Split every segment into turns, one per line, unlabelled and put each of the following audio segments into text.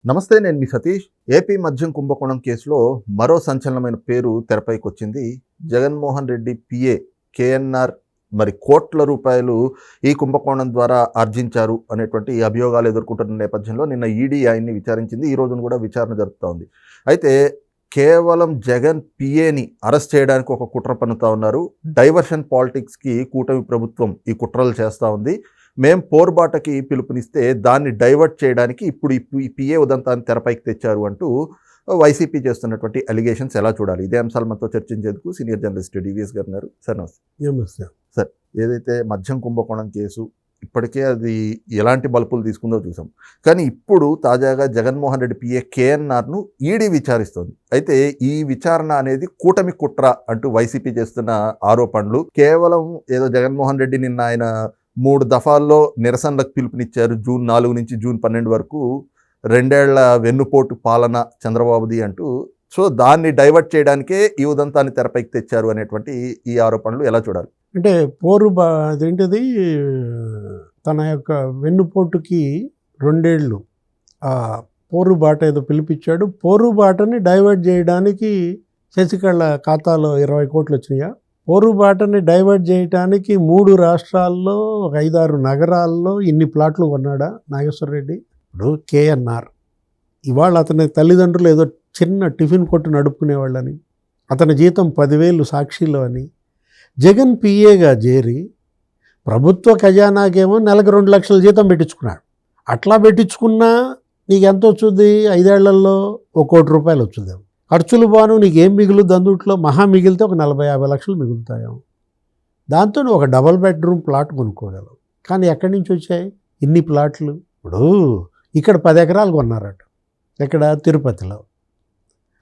నమస్తే, నేను మీ సతీష్. ఏపీ మద్యం కుంభకోణం కేసులో మరో సంచలనమైన పేరు తెరపైకి వచ్చింది. జగన్మోహన్ రెడ్డి పిఏ కేఎన్ఆర్ మరి కోట్ల రూపాయలు ఈ కుంభకోణం ద్వారా ఆర్జించారు అనేటువంటి అభియోగాలు ఎదుర్కొంటున్న నేపథ్యంలో నిన్న ఈడీ ఆయన్ని విచారించింది. ఈ రోజున కూడా విచారణ జరుపుతూ ఉంది. అయితే కేవలం జగన్ పిఏని అరెస్ట్ చేయడానికి ఒక కుట్ర పన్నుతా ఉన్నారు. డైవర్షన్ పాలిటిక్స్కి కూటమి ప్రభుత్వం ఈ కుట్రలు చేస్తూ ఉంది. మేం పోర్బాటకి పిలుపునిస్తే దాన్ని డైవర్ట్ చేయడానికి ఇప్పుడు ఈ పిఏ ఉదంతాన్ని తెరపైకి తెచ్చారు అంటూ వైసీపీ చేస్తున్నటువంటి అలిగేషన్స్ ఎలా చూడాలి? ఇదే అంశాలు మనతో చర్చించేందుకు సీనియర్ జర్నలిస్ట్ డివిఎస్ గారు ఉన్నారు. సార్ నమస్తే.
నమస్తే
సార్, ఏదైతే మద్యం కుంభకోణం కేసు ఇప్పటికే అది ఎలాంటి బలుపులు తీసుకుందో చూసాం. కానీ ఇప్పుడు తాజాగా జగన్మోహన్ రెడ్డి పిఏ కేఎన్ఆర్ను ఈడీ విచారిస్తోంది. అయితే ఈ విచారణ అనేది కూటమి కుట్ర అంటూ వైసీపీ చేస్తున్న ఆరోపణలు. కేవలం ఏదో జగన్మోహన్ రెడ్డి నిన్న ఆయన 3 దఫాల్లో నిరసనలకు పిలుపునిచ్చారు. జూన్ 4 నుంచి జూన్ 12 వరకు 2 ఏళ్ల వెన్నుపోటు పాలన చంద్రబాబుది అంటూ. సో దాన్ని డైవర్ట్ చేయడానికే ఈ ఉదంతాన్ని తెరపైకి తెచ్చారు అనేటువంటి ఈ ఆరోపణలు ఎలా చూడాలి?
అంటే అదేంటిది తన యొక్క వెన్నుపోటుకి 2 ఏళ్ళు పోరుబాట ఏదో పిలిపించాడు. పోరుబాటని డైవర్ట్ చేయడానికి శశికళ ఖాతాలో 20 కోట్లు వచ్చినాయా? పోరుబాటని డైవర్ట్ చేయడానికి 3 రాష్ట్రాల్లో 5-6 నగరాల్లో ఇన్ని ప్లాట్లు కొన్నాడా నాగేశ్వర రెడ్డి? ఇప్పుడు కేఎన్ఆర్ ఇవాళ అతని తల్లిదండ్రులు ఏదో చిన్న టిఫిన్ కొట్టు నడుపుకునేవాళ్ళని, అతని జీతం 10,000 సాక్షిలో అని, జగన్ పిఏగా చేరి ప్రభుత్వ ఖజానాకేమో నెలకు 2 లక్షల జీతం పెట్టించుకున్నాడు. అట్లా పెట్టించుకున్నా నీకు ఎంత వచ్చుద్ది? 5 ఏళ్లలో 1 కోటి రూపాయలు వచ్చుద్ది. ఖర్చులు బాను నీకేం మిగులుద్ది? అందుట్లో మహా మిగిలితే ఒక 40-50 లక్షలు మిగులుతాయో. దాంతో ఒక డబల్ బెడ్రూమ్ ప్లాట్ కొనుక్కోగలవు. కానీ ఎక్కడి నుంచి వచ్చాయి ఇన్ని ప్లాట్లు? ఇప్పుడు ఇక్కడ 10 ఎకరాలు కొన్నారట, ఇక్కడ తిరుపతిలో.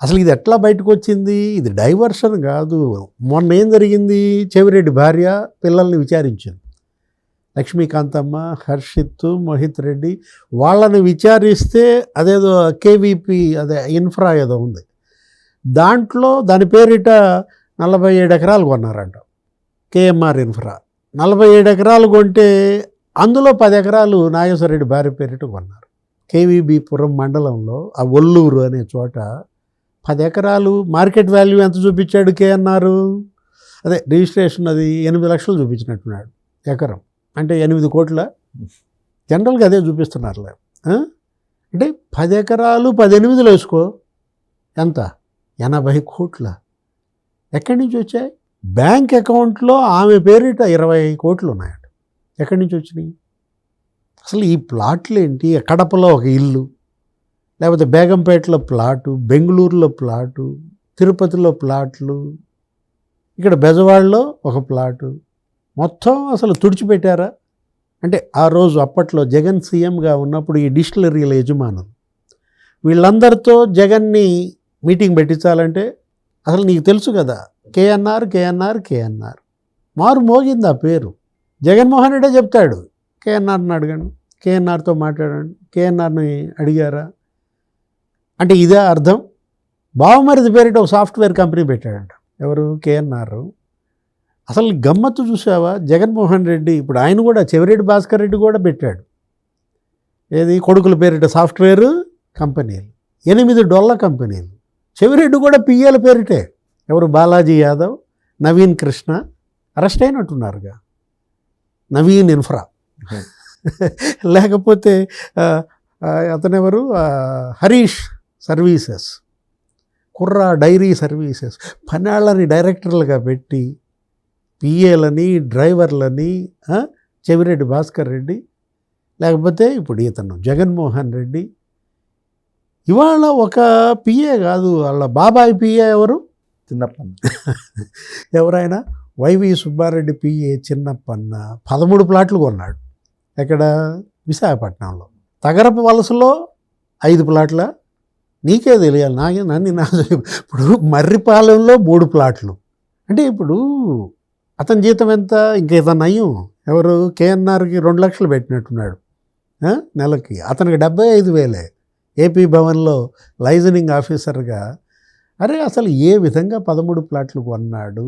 అసలు ఇది ఎట్లా బయటకు వచ్చింది? ఇది డైవర్షన్ కాదు. మొన్న ఏం జరిగింది? చెవిరెడ్డి భార్య పిల్లల్ని విచారించింది. లక్ష్మీకాంతమ్మ, హర్షిత్, మోహిత్ రెడ్డి వాళ్ళని విచారిస్తే అదేదో కేవీపీ అదే ఇన్ఫ్రా ఏదో ఉంది, దాంట్లో దాని పేరిట 47 ఎకరాలు కొన్నారంట. కేఎంఆర్ ఇన్ఫ్రా 47 ఎకరాలు కొంటే అందులో 10 ఎకరాలు నాగేశ్వరరెడ్డి భార్య పేరిట కొన్నారు. కేవీబీపురం మండలంలో ఆ ఒల్లూరు అనే చోట 10 ఎకరాలు మార్కెట్ వాల్యూ ఎంత చూపించాడు కేఎన్ఆర్? అదే రిజిస్ట్రేషన్ అది 8 లక్షలు చూపించినట్టున్నాడు ఎకరం. అంటే 8 కోట్ల జనరల్గా అదే చూపిస్తున్నారులే. అంటే 10 ఎకరాలు 18 వేసుకో, ఎంత? 80 కోట్ల. ఎక్కడి నుంచి వచ్చాయి? బ్యాంక్ అకౌంట్లో ఆమె పేరిట 20 కోట్లు ఉన్నాయట. ఎక్కడి నుంచి వచ్చినాయి? అసలు ఈ ప్లాట్లు ఏంటి? కడపలో ఒక ఇల్లు, లేకపోతే బేగంపేటలో ప్లాటు, బెంగళూరులో ప్లాటు, తిరుపతిలో ప్లాట్లు, ఇక్కడ బెజవాడలో ఒక ప్లాటు, మొత్తం అసలు తుడిచిపెట్టారా? అంటే ఆ రోజు అప్పట్లో జగన్ సీఎంగా ఉన్నప్పుడు ఈ డిస్టిలరీల యజమానులు వీళ్ళందరితో జగన్ని మీటింగ్ పెట్టించాలంటే అసలు నీకు తెలుసు కదా, కేఎన్ఆర్ కేఎన్ఆర్ కేఎన్ఆర్ మారు మోగింది ఆ పేరు. జగన్మోహన్ రెడ్డే చెప్తాడు కేఎన్ఆర్ని అడగండి, కేఎన్ఆర్తో మాట్లాడండి, కేఎన్ఆర్ని అడిగారా అంటే ఇదే అర్థం. బావమరిది పేరిట ఒక సాఫ్ట్వేర్ కంపెనీ పెట్టాడంట. ఎవరు? కేఎన్ఆర్. అసలు గమ్మత్తు చూసావా? జగన్మోహన్ రెడ్డి ఇప్పుడు ఆయన కూడా చెవిరెడ్డి భాస్కర్ రెడ్డి కూడా పెట్టాడు. ఏది? కొడుకుల పేరిట సాఫ్ట్వేర్ కంపెనీలు, 8 డొల్ల కంపెనీలు. చెవిరెడ్డి కూడా పిఏల పేరిటే. ఎవరు? బాలాజీ యాదవ్, నవీన్ కృష్ణ అరెస్ట్ అయినట్టున్నారుగా. నవీన్ ఇన్ఫ్రా లేకపోతే అతనెవరు? హరీష్ సర్వీసెస్, కుర్రా డైరీ సర్వీసెస్. పన్నాళ్ళని డైరెక్టర్లుగా పెట్టి పిఏలని డ్రైవర్లని చెవిరెడ్డి భాస్కర్ రెడ్డి, లేకపోతే ఇప్పుడు ఇతను జగన్మోహన్ రెడ్డి. ఇవాళ ఒక పిఏ కాదు, వాళ్ళ బాబాయ్ పిఏ ఎవరు?
చిన్నప్పన్న.
ఎవరైనా? వైవి సుబ్బారెడ్డి పిఏ చిన్నప్పన్న 13 ప్లాట్లు కొన్నాడు. ఎక్కడ? విశాఖపట్నంలో. తగరపు వలసలో 5 ప్లాట్ల. నీకే తెలియాలి, నన్ను ఇప్పుడు మర్రిపాలెంలో 3 ప్లాట్లు. అంటే ఇప్పుడు అతని జీతం ఎంత? ఇంక ఇతను అయ్యం. ఎవరు? కేఎన్ఆర్కి 2 లక్షలు పెట్టినట్టున్నాడు నెలకి. అతనికి 75,000 ఏపీ భవన్లో లైజనింగ్ ఆఫీసర్గా. అరే అసలు ఏ విధంగా 13 ప్లాట్లు కొన్నాడు?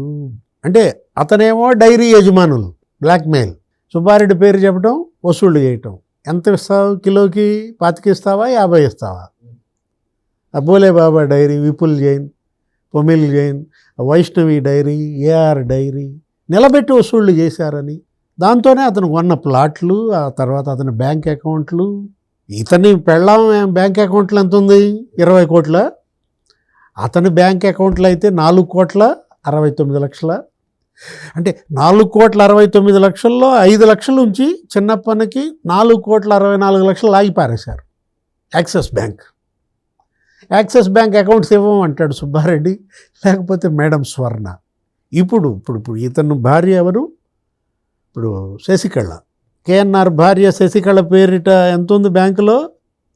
అంటే అతనేమో డైరీ యజమానులు బ్లాక్మెయిల్, సుబ్బారెడ్డి పేరు చెప్పడం, వసూళ్ళు చేయటం. ఎంత ఇస్తావు? కిలోకి 25 ఇస్తావా, 50 ఇస్తావా? అబ్బోలే Baba dairy, Vipul Jain, Pomil Jain, Vaishnavi dairy, AR dairy నిలబెట్టి వసూళ్లు చేశారని, దాంతోనే అతను కొన్న ప్లాట్లు, ఆ తర్వాత అతని బ్యాంక్ అకౌంట్లు, ఇతని పెళ్ళాం బ్యాంక్ అకౌంట్లు ఎంత ఉంది, 20 కోట్ల, అతని బ్యాంక్ అకౌంట్లు అయితే 4,69,00,000. అంటే 4,69,00,000లో 5 లక్షలు ఉంచి చిన్నప్పనికి 4,64,00,000 లాగి పారేశారు Axis bank. Axis bank accounts ఇవ్వమంటాడు సుబ్బారెడ్డి, లేకపోతే మేడం స్వర్ణ. ఇప్పుడు ఇతను భార్య ఎవరు, ఇప్పుడు శశికళ, కేఎన్ఆర్ భార్య శశికళ పేరిట ఎంత ఉంది బ్యాంకులో,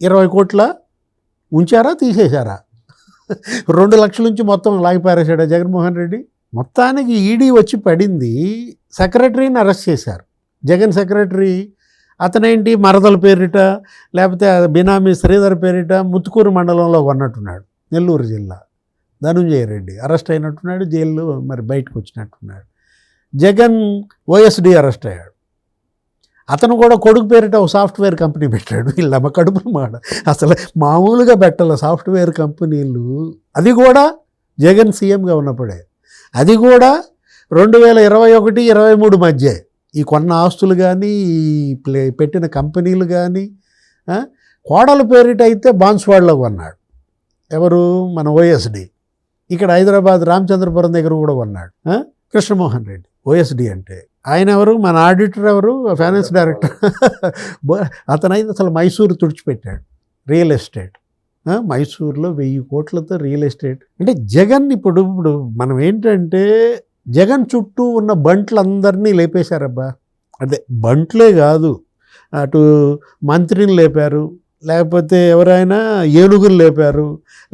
20 కోట్ల ఉంచారా తీసేశారా? 2 లక్షల నుంచి మొత్తం లాగిపారేశాడు జగన్మోహన్ రెడ్డి. మొత్తానికి ఈడీ వచ్చి పడింది, సెక్రటరీని అరెస్ట్ చేశారు. జగన్ సెక్రటరీ అతనేంటి మరదల పేరిట, లేకపోతే బినామీ శ్రీధర్ పేరిట ముత్తుకూరు మండలంలో ఉన్నట్టున్నాడు, నెల్లూరు జిల్లా. ధనుంజయ రెడ్డి అరెస్ట్ అయినట్టున్నాడు, జైల్లో మరి బయటకు వచ్చినట్టున్నాడు. జగన్ ఓఎస్డి అరెస్ట్ అయ్యాడు. అతను కూడా కొడుకు పేరిట ఒక సాఫ్ట్వేర్ కంపెనీ పెట్టాడు. వీళ్ళమ్మ కడుపులు మాట, అసలు మామూలుగా పెట్టాలి సాఫ్ట్వేర్ కంపెనీలు. అది కూడా జగన్ సీఎంగా ఉన్నప్పుడే, అది కూడా 2021-23 మధ్య ఈ కొన్న ఆస్తులు కానీ, ఈ పెట్టిన కంపెనీలు కానీ. కోడల పేరిట అయితే బాన్స్వాడలో కొన్నాడు ఎవరు, మన ఓఎస్డి. ఇక్కడ హైదరాబాద్ రామచంద్రపురం దగ్గర కూడా కొన్నాడు కృష్ణమోహన్ రెడ్డి. ఓఎస్డి అంటే ఆయన ఎవరు, మన ఆడిటర్ ఎవరు, ఫైనాన్స్ డైరెక్టర్. అతనైతే అసలు మైసూరు తుడిచిపెట్టాడు, రియల్ ఎస్టేట్. మైసూరులో 1000 కోట్లతో రియల్ ఎస్టేట్. అంటే జగన్ ఇప్పుడు మనం ఏంటంటే జగన్ చుట్టూ ఉన్న బంట్లందరినీ లేపేశారబ్బా. అదే బంట్లే కాదు, అటు మంత్రిని లేపారు, లేకపోతే ఎవరైనా ఏనుగులు లేపారు,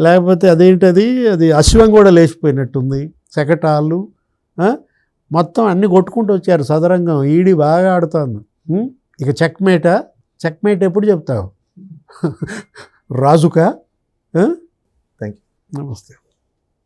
లేకపోతే అదేంటది అది అశ్వం కూడా లేచిపోయినట్టుంది, శకటాలు మొత్తం అన్నీ కొట్టుకుంటూ వచ్చారు సదరంగం. ఈడీ బాగా ఆడుతోంది. ఇక చెక్మేట్ ఎప్పుడు చెప్తావు రాజుకా?
Thank you.
నమస్తే.